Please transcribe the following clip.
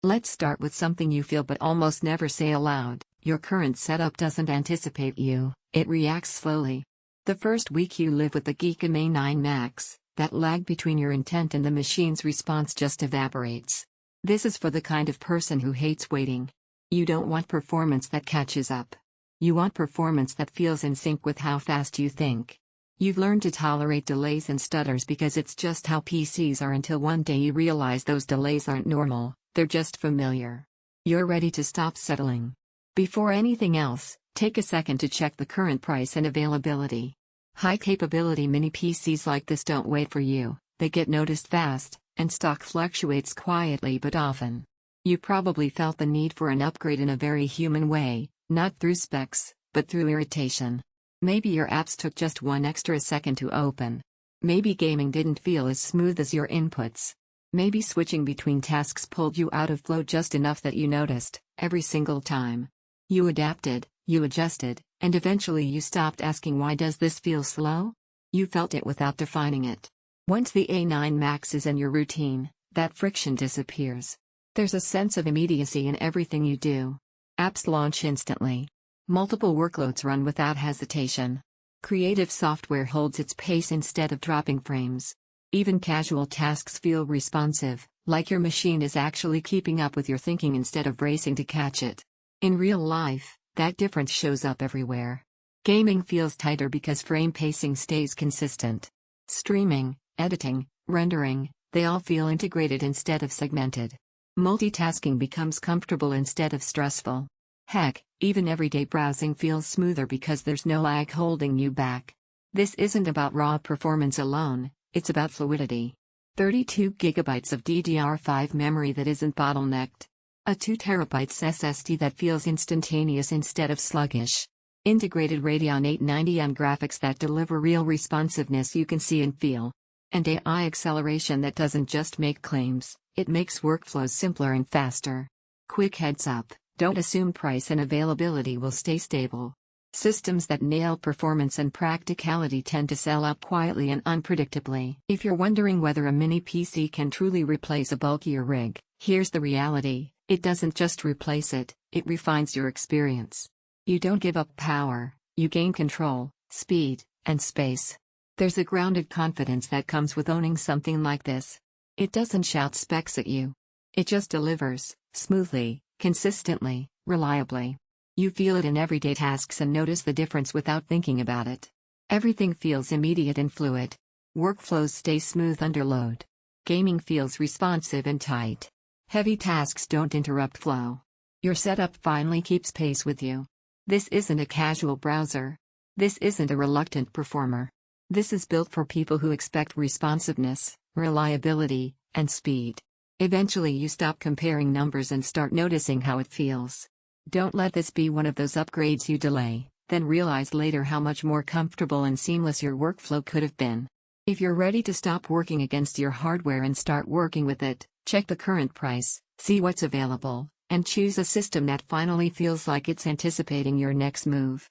Let's start with something you feel but almost never say aloud. Your current setup doesn't anticipate you, it reacts slowly. The first week you live with the GEEKOM A9 Max, that lag between your intent and the machine's response just evaporates. This is for the kind of person who hates waiting. You don't want performance that catches up. You want performance that feels in sync with how fast you think. You've learned to tolerate delays and stutters because it's just how PCs are until one day you realize those delays aren't normal, they're just familiar. You're ready to stop settling. Before anything else, take a second to check the current price and availability. High-capability mini PCs like this don't wait for you, they get noticed fast, and stock fluctuates quietly but often. You probably felt the need for an upgrade in a very human way, not through specs, but through irritation. Maybe your apps took just one extra second to open. Maybe gaming didn't feel as smooth as your inputs. Maybe switching between tasks pulled you out of flow just enough that you noticed, every single time. You adapted, you adjusted, and eventually you stopped asking why does this feel slow? You felt it without defining it. Once the A9 Max is in your routine, that friction disappears. There's a sense of immediacy in everything you do. Apps launch instantly. Multiple workloads run without hesitation. Creative software holds its pace instead of dropping frames. Even casual tasks feel responsive, like your machine is actually keeping up with your thinking instead of racing to catch it. In real life, that difference shows up everywhere. Gaming feels tighter because frame pacing stays consistent. Streaming, editing, rendering, they all feel integrated instead of segmented. Multitasking becomes comfortable instead of stressful. Heck, even everyday browsing feels smoother because there's no lag holding you back. This isn't about raw performance alone, it's about fluidity. 32 GB of DDR5 memory that isn't bottlenecked. A 2 TB SSD that feels instantaneous instead of sluggish. Integrated Radeon 890 on graphics that deliver real responsiveness you can see and feel. And AI acceleration that doesn't just make claims, it makes workflows simpler and faster. Quick heads up, don't assume price and availability will stay stable. Systems that nail performance and practicality tend to sell out quietly and unpredictably. If you're wondering whether a mini PC can truly replace a bulkier rig, here's the reality. It doesn't just replace it, it refines your experience. You don't give up power, you gain control, speed, and space. There's a grounded confidence that comes with owning something like this. It doesn't shout specs at you. It just delivers, smoothly, consistently, reliably. You feel it in everyday tasks and notice the difference without thinking about it. Everything feels immediate and fluid. Workflows stay smooth under load. Gaming feels responsive and tight. Heavy tasks don't interrupt flow. Your setup finally keeps pace with you. This isn't a casual browser. This isn't a reluctant performer. This is built for people who expect responsiveness, reliability, and speed. Eventually you stop comparing numbers and start noticing how it feels. Don't let this be one of those upgrades you delay, then realize later how much more comfortable and seamless your workflow could have been. If you're ready to stop working against your hardware and start working with it, check the current price, see what's available, and choose a system that finally feels like it's anticipating your next move.